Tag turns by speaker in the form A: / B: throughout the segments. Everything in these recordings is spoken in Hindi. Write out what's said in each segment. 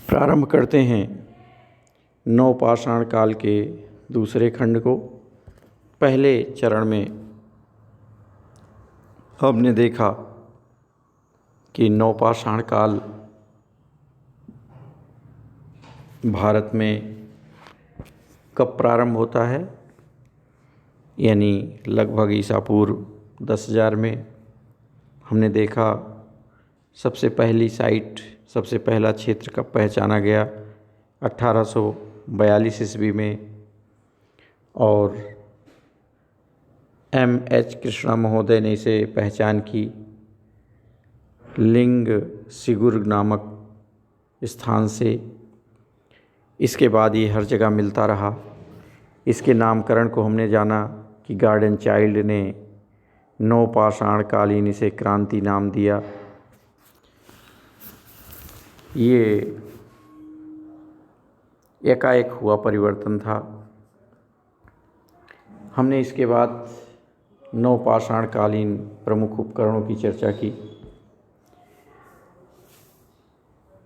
A: प्रारंभ करते हैं नवपाषाण काल के दूसरे खंड को। पहले चरण में हमने देखा कि नवपाषाण काल भारत में कब प्रारंभ होता है, यानी लगभग ईसा पूर्व 10,000 में। हमने देखा सबसे पहली साइट, सबसे पहला क्षेत्र कब पहचाना गया 1842 ईस्वी में, और M.H. कृष्णा महोदय ने इसे पहचान की लिंग सिगुर नामक स्थान से। इसके बाद ये हर जगह मिलता रहा। इसके नामकरण को हमने जाना कि गार्डन चाइल्ड ने नवपाषाण कालीन इसे क्रांति नाम दिया। ये एकाएक हुआ परिवर्तन था। हमने इसके बाद नवपाषाण कालीन प्रमुख उपकरणों की चर्चा की।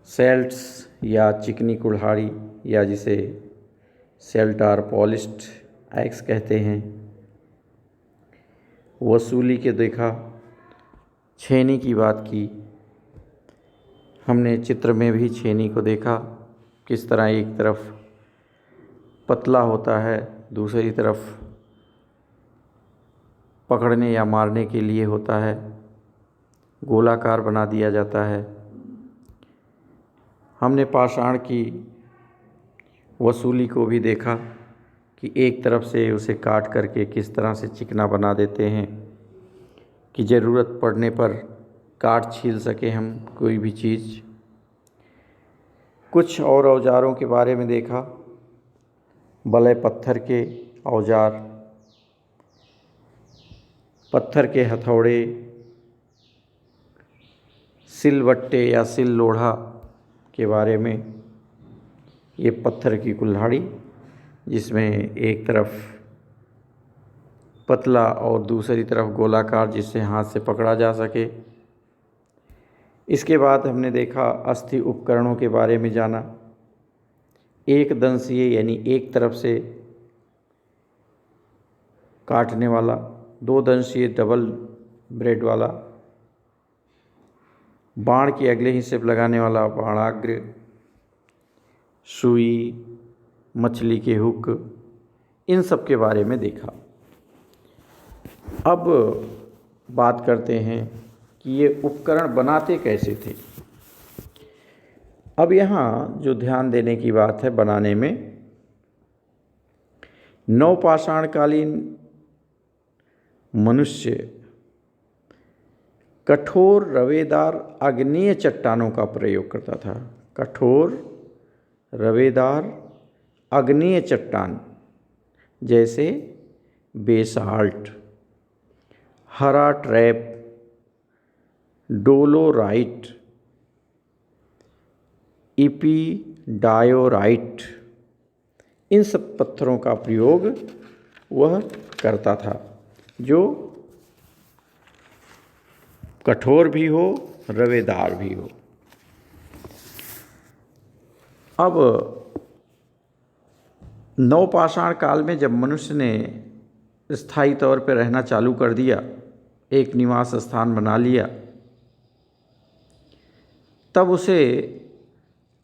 A: सेल्ट्स या चिकनी कुल्हाड़ी, या जिसे सेल्टार पॉलिश्ड एक्स कहते हैं, वसूली के देखा। छेनी की बात की। हमने चित्र में भी छेनी को देखा, किस तरह एक तरफ पतला होता है, दूसरी तरफ पकड़ने या मारने के लिए होता है, गोलाकार बना दिया जाता है। हमने पाषाण की वसूली को भी देखा कि एक तरफ से उसे काट करके किस तरह से चिकना बना देते हैं कि ज़रूरत पड़ने पर काट छील सके हम कोई भी चीज़। कुछ और औजारों के बारे में देखा। बलय पत्थर के औजार, पत्थर के हथौड़े, सिलबट्टे या सिल लोढ़ा के बारे में। ये पत्थर की कुल्हाड़ी जिसमें एक तरफ पतला और दूसरी तरफ गोलाकार, जिससे हाथ से पकड़ा जा सके। इसके बाद हमने देखा अस्थि उपकरणों के बारे में जाना। एक दंशीय यानी एक तरफ से काटने वाला, दो दंशीय डबल ब्लेड वाला, बाण के अगले हिस्से पर लगाने वाला बाणाग्र, सुई, मछली के हुक, इन सब के बारे में देखा। अब बात करते हैं कि ये उपकरण बनाते कैसे थे। अब यहाँ जो ध्यान देने की बात है बनाने में, नवपाषाणकालीन मनुष्य कठोर रवेदार आग्नेय चट्टानों का प्रयोग करता था। कठोर रवेदार आग्नेय चट्टान जैसे बेसाल्ट, हरा ट्रैप, डोलोराइट, इपीडायोराइट, इन सब पत्थरों का प्रयोग वह करता था, जो कठोर भी हो, रवेदार भी हो। अब नवपाषाण काल में जब मनुष्य ने स्थायी तौर पर रहना चालू कर दिया, एक निवास स्थान बना लिया, तब उसे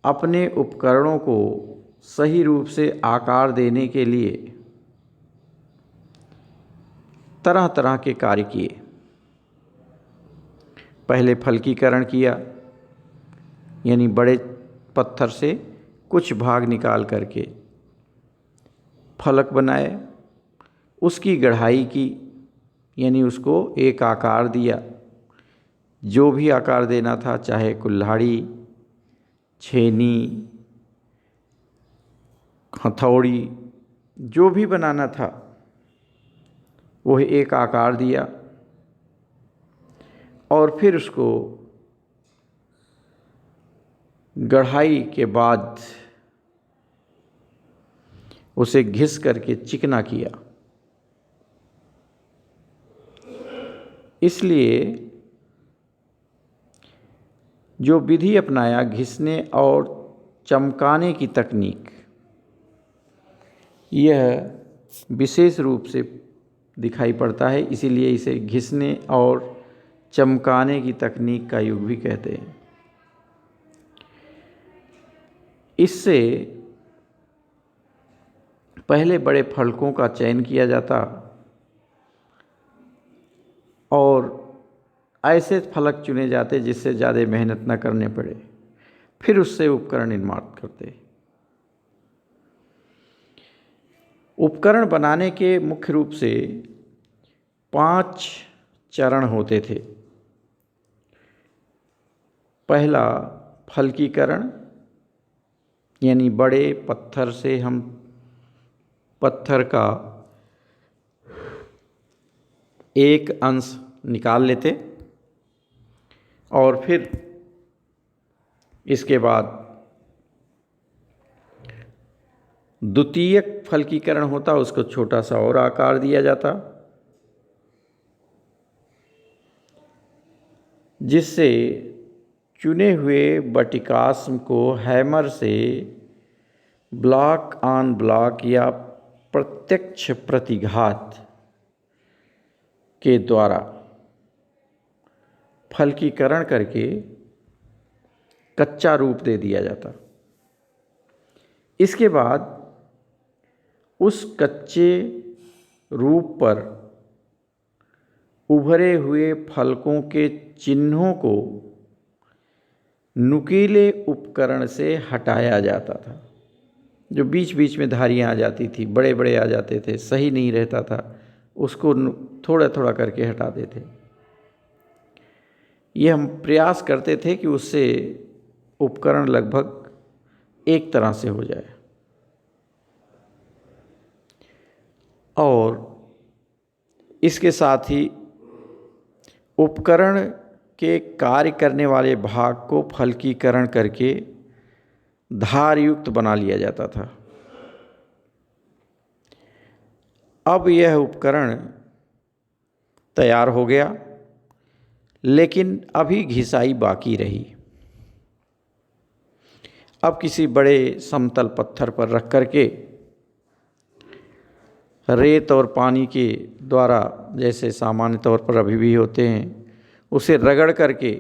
A: अपने उपकरणों को सही रूप से आकार देने के लिए तरह तरह के कार्य किए। पहले फलकीकरण किया, यानी बड़े पत्थर से कुछ भाग निकाल करके फलक बनाए, उसकी गढ़ाई की, यानी उसको एक आकार दिया, जो भी आकार देना था, चाहे कुल्हाड़ी, छेनी, हथौड़ी, जो भी बनाना था वह एक आकार दिया, और फिर उसको गढ़ाई के बाद उसे घिस करके चिकना किया। इसलिए जो विधि अपनाया घिसने और चमकाने की तकनीक, यह विशेष रूप से दिखाई पड़ता है, इसीलिए इसे घिसने और चमकाने की तकनीक का युग भी कहते हैं। इससे पहले बड़े फलकों का चयन किया जाता और ऐसे फलक चुने जाते जिससे ज़्यादा मेहनत न करने पड़े, फिर उससे उपकरण निर्माण करते। उपकरण बनाने के मुख्य रूप से 5 चरण होते थे। पहला फलकीकरण, यानी बड़े पत्थर से हम पत्थर का एक अंश निकाल लेते और फिर इसके बाद द्वितीयक फलकीकरण होता, उसको छोटा सा और आकार दिया जाता, जिससे चुने हुए बटिकास्म को हैमर से ब्लॉक ऑन ब्लॉक या प्रत्यक्ष प्रतिघात के द्वारा फलकीकरण करके कच्चा रूप दे दिया जाता। इसके बाद उस कच्चे रूप पर उभरे हुए फलकों के चिन्हों को नुकीले उपकरण से हटाया जाता था। जो बीच बीच में धारियाँ आ जाती थी, बड़े बड़े आ जाते थे, सही नहीं रहता था, उसको थोड़ा थोड़ा करके हटाते थे। ये हम प्रयास करते थे कि उससे उपकरण लगभग एक तरह से हो जाए। और इसके साथ ही उपकरण के कार्य करने वाले भाग को फलकीकरण करके धारयुक्त बना लिया जाता था। अब यह उपकरण तैयार हो गया, लेकिन अभी घिसाई बाकी रही। अब किसी बड़े समतल पत्थर पर रख करके रेत और पानी के द्वारा, जैसे सामान्य तौर पर अभी भी होते हैं, उसे रगड़ करके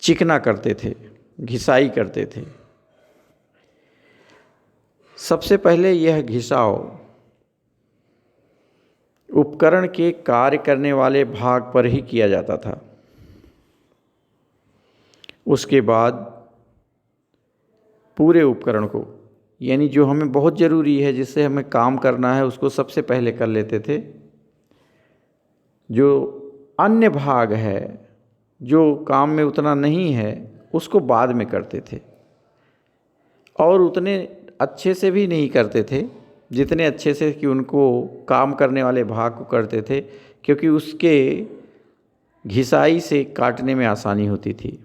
A: चिकना करते थे, घिसाई करते थे। सबसे पहले यह घिसाव उपकरण के कार्य करने वाले भाग पर ही किया जाता था। उसके बाद पूरे उपकरण को, यानी जो हमें बहुत ज़रूरी है, जिससे हमें काम करना है, उसको सबसे पहले कर लेते थे। जो अन्य भाग है, जो काम में उतना नहीं है, उसको बाद में करते थे। और उतने अच्छे से भी नहीं करते थे जितने अच्छे से कि उनको काम करने वाले भाग को करते थे, क्योंकि उसके घिसाई से काटने में आसानी होती थी।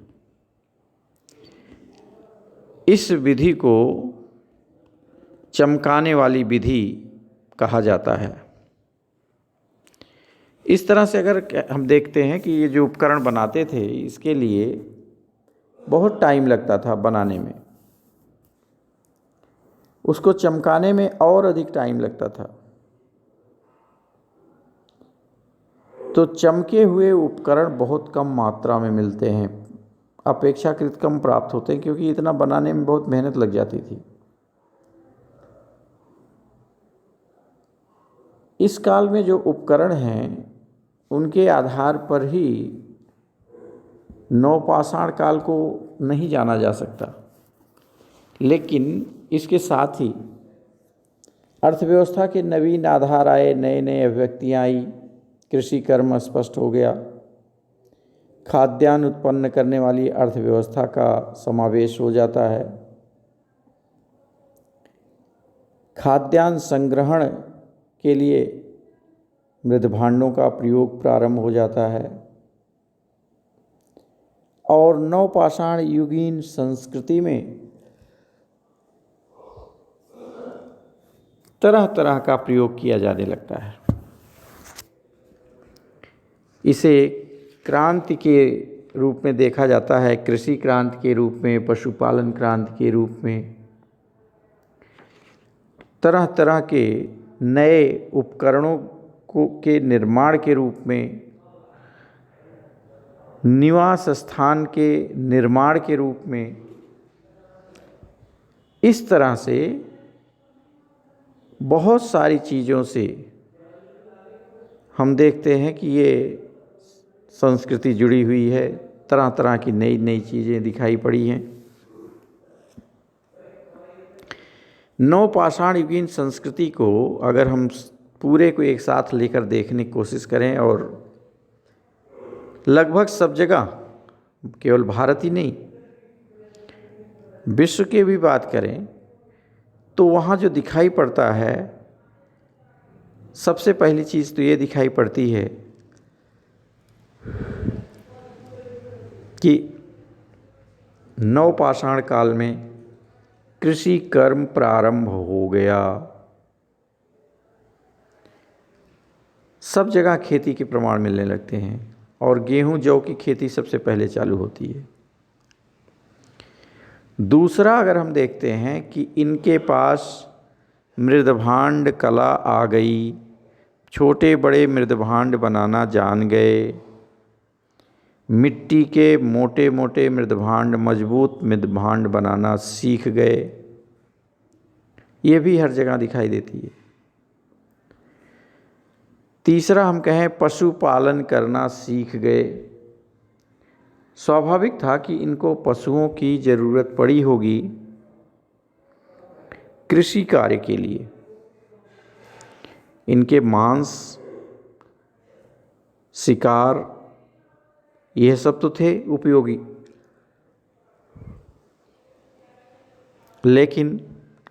A: इस विधि को चमकाने वाली विधि कहा जाता है। इस तरह से अगर हम देखते हैं कि ये जो उपकरण बनाते थे, इसके लिए बहुत टाइम लगता था बनाने में, उसको चमकाने में और अधिक टाइम लगता था। तो चमके हुए उपकरण बहुत कम मात्रा में मिलते हैं, अपेक्षाकृत कम प्राप्त होते हैं, क्योंकि इतना बनाने में बहुत मेहनत लग जाती थी। इस काल में जो उपकरण हैं, उनके आधार पर ही नवपाषाण काल को नहीं जाना जा सकता, लेकिन इसके साथ ही अर्थव्यवस्था के नवीन आधार आए, नए नए अभिव्यक्तियाँ आई, कृषि कर्म स्पष्ट हो गया, खाद्यान्न उत्पन्न करने वाली अर्थव्यवस्था का समावेश हो जाता है, खाद्यान्न संग्रहण के लिए मृदभांडों का प्रयोग प्रारंभ हो जाता है, और नवपाषाण युगीन संस्कृति में तरह तरह का प्रयोग किया जाने लगता है। इसे क्रांति के रूप में देखा जाता है, कृषि क्रांति के रूप में, पशुपालन क्रांति के रूप में, तरह तरह के नए उपकरणों के निर्माण के रूप में, निवास स्थान के निर्माण के रूप में, इस तरह से बहुत सारी चीज़ों से हम देखते हैं कि ये संस्कृति जुड़ी हुई है। तरह तरह की नई नई चीज़ें दिखाई पड़ी हैं। नवपाषाण युगीन संस्कृति को अगर हम पूरे को एक साथ लेकर देखने की कोशिश करें, और लगभग सब जगह, केवल भारत ही नहीं, विश्व की भी बात करें, तो वहाँ जो दिखाई पड़ता है, सबसे पहली चीज़ तो ये दिखाई पड़ती है कि नवपाषाण काल में कृषि कर्म प्रारंभ हो गया। सब जगह खेती के प्रमाण मिलने लगते हैं और गेहूं जौ की खेती सबसे पहले चालू होती है। दूसरा, अगर हम देखते हैं कि इनके पास मृदभांड कला आ गई, छोटे बड़े मृदभांड बनाना जान गए, मिट्टी के मोटे मोटे मृदभांड, मजबूत मृदभांड बनाना सीख गए। ये भी हर जगह दिखाई देती है। तीसरा, हम कहें पशुपालन करना सीख गए। स्वाभाविक था कि इनको पशुओं की ज़रूरत पड़ी होगी कृषि कार्य के लिए। इनके मांस, शिकार, यह सब तो थे उपयोगी, लेकिन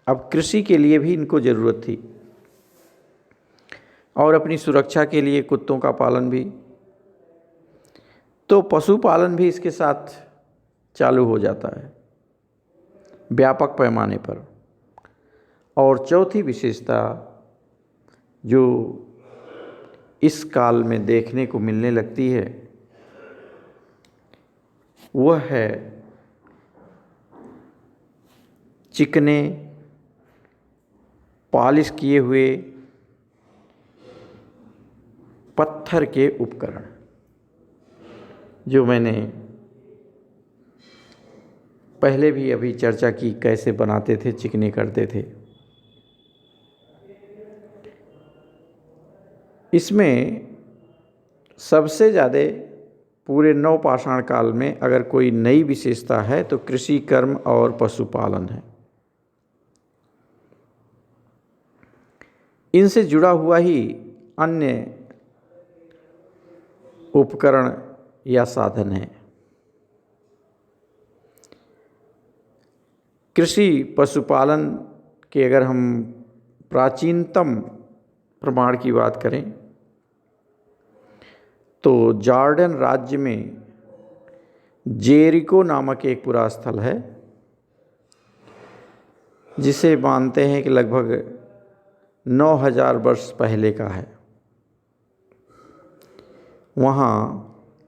A: अब कृषि के लिए भी इनको ज़रूरत थी और अपनी सुरक्षा के लिए कुत्तों का पालन भी। तो पशुपालन भी इसके साथ चालू हो जाता है व्यापक पैमाने पर। और चौथी विशेषता जो इस काल में देखने को मिलने लगती है, वह है चिकने पॉलिश किए हुए पत्थर के उपकरण, जो मैंने पहले भी अभी चर्चा की, कैसे बनाते थे, चिकने करते थे। इसमें सबसे ज़्यादा पूरे नवपाषाण काल में अगर कोई नई विशेषता है तो कृषि कर्म और पशुपालन है। इनसे जुड़ा हुआ ही अन्य उपकरण या साधन है। कृषि पशुपालन के अगर हम प्राचीनतम प्रमाण की बात करें तो जॉर्डन राज्य में जेरिको नामक एक पुरा स्थल है, जिसे मानते हैं कि लगभग 9000 वर्ष पहले का है। वहाँ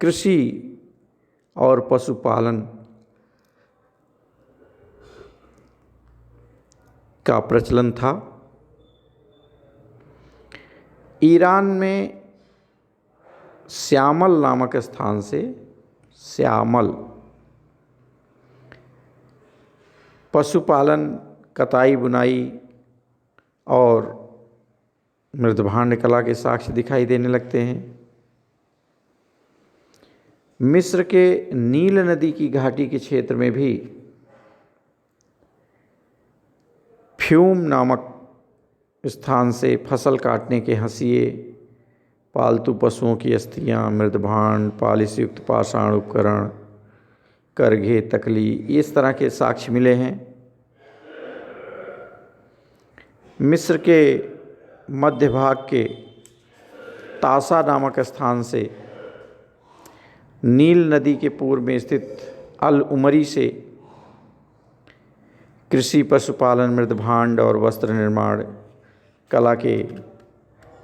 A: कृषि और पशुपालन का प्रचलन था। ईरान में श्यामल नामक स्थान से श्यामल पशुपालन, कताई बुनाई और मृदभांड कला के साक्ष्य दिखाई देने लगते हैं। मिस्र के नील नदी की घाटी के क्षेत्र में भी फ्यूम नामक स्थान से फसल काटने के हंसिए, पालतू पशुओं की अस्थियाँ, मृदभांड, पालिश युक्त पाषाण उपकरण, करघे, तकली, इस तरह के साक्ष्य मिले हैं। मिस्र के मध्य भाग के तासा नामक स्थान से नील नदी के पूर्व में स्थित अल उमरी से कृषि, पशुपालन, मृदभांड और वस्त्र निर्माण कला के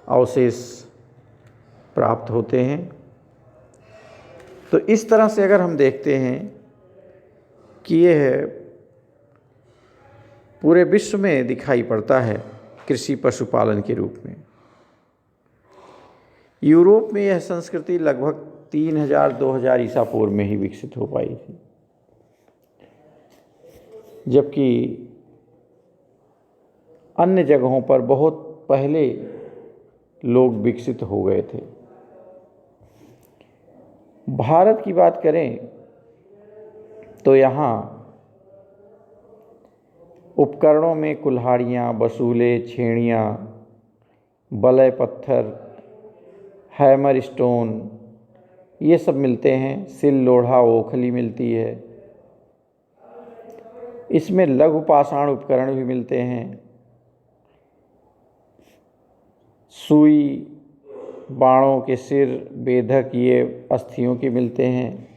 A: अवशेष प्राप्त होते हैं। तो इस तरह से अगर हम देखते हैं कि यह पूरे विश्व में दिखाई पड़ता है कृषि पशुपालन के रूप में। यूरोप में यह संस्कृति लगभग 3000-2000 ईसा पूर्व में ही विकसित हो पाई थी, जबकि अन्य जगहों पर बहुत पहले लोग विकसित हो गए थे। भारत की बात करें तो यहाँ उपकरणों में कुल्हाड़ियाँ, बसूले, छेड़ियाँ, बलय पत्थर, हैमर स्टोन ये सब मिलते हैं। सिल, लोढ़ा, ओखली मिलती है। इसमें लघु पाषाण उपकरण भी मिलते हैं। सुई, बाणों के सिर, बेधक ये अस्थियों के मिलते हैं।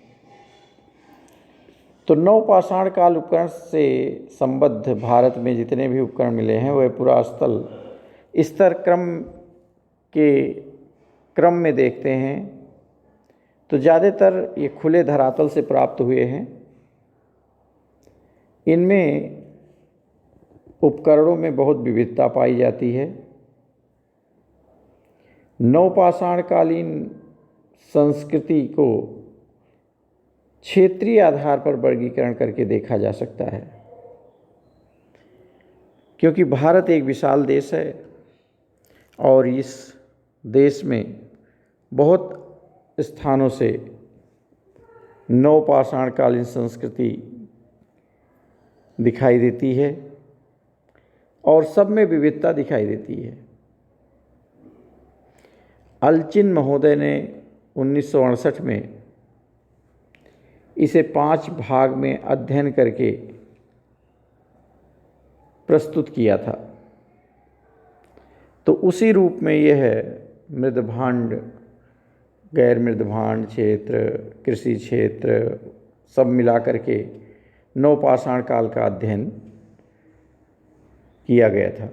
A: तो नवपाषाण काल उपकरण से संबद्ध भारत में जितने भी उपकरण मिले हैं वह पुरास्थल स्तर क्रम में देखते हैं तो ज़्यादातर ये खुले धरातल से प्राप्त हुए हैं। इनमें उपकरणों में बहुत विविधता पाई जाती है। नवपाषाणकालीन संस्कृति को क्षेत्रीय आधार पर वर्गीकरण करके देखा जा सकता है, क्योंकि भारत एक विशाल देश है और इस देश में बहुत स्थानों से नवपाषाणकालीन संस्कृति दिखाई देती है और सब में विविधता दिखाई देती है। अल्चिन महोदय ने 1968 में इसे 5 भाग में अध्ययन करके प्रस्तुत किया था। तो उसी रूप में यह मृदभांड, गैर मृदभांड क्षेत्र, कृषि क्षेत्र सब मिला करके नवपाषाण काल का अध्ययन किया गया था।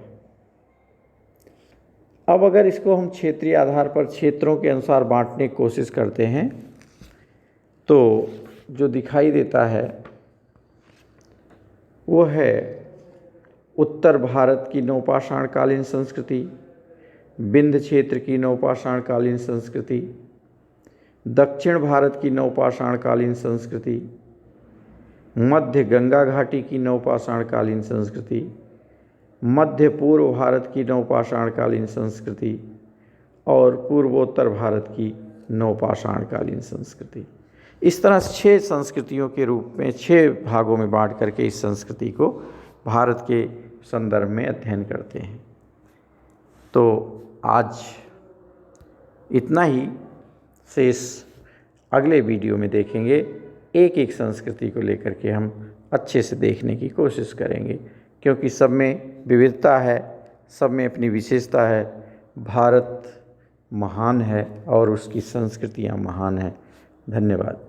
A: अब अगर इसको हम क्षेत्रीय आधार पर क्षेत्रों के अनुसार बांटने की कोशिश करते हैं तो जो दिखाई देता है वो है उत्तर भारत की नवपाषाणकालीन संस्कृति, विंध्य क्षेत्र की नवपाषाणकालीन संस्कृति, दक्षिण भारत की नवपाषाणकालीन संस्कृति, मध्य गंगा घाटी की नवपाषाणकालीन संस्कृति, मध्य पूर्व भारत की नवपाषाणकालीन संस्कृति और पूर्वोत्तर भारत की नवपाषाणकालीन संस्कृति। इस तरह 6 संस्कृतियों के रूप में 6 भागों में बांट करके इस संस्कृति को भारत के संदर्भ में अध्ययन करते हैं। तो आज इतना ही, शेष अगले वीडियो में देखेंगे। एक एक संस्कृति को लेकर के हम अच्छे से देखने की कोशिश करेंगे, क्योंकि सब में विविधता है, सब में अपनी विशेषता है। भारत महान है और उसकी संस्कृतियाँ महान हैं। धन्यवाद।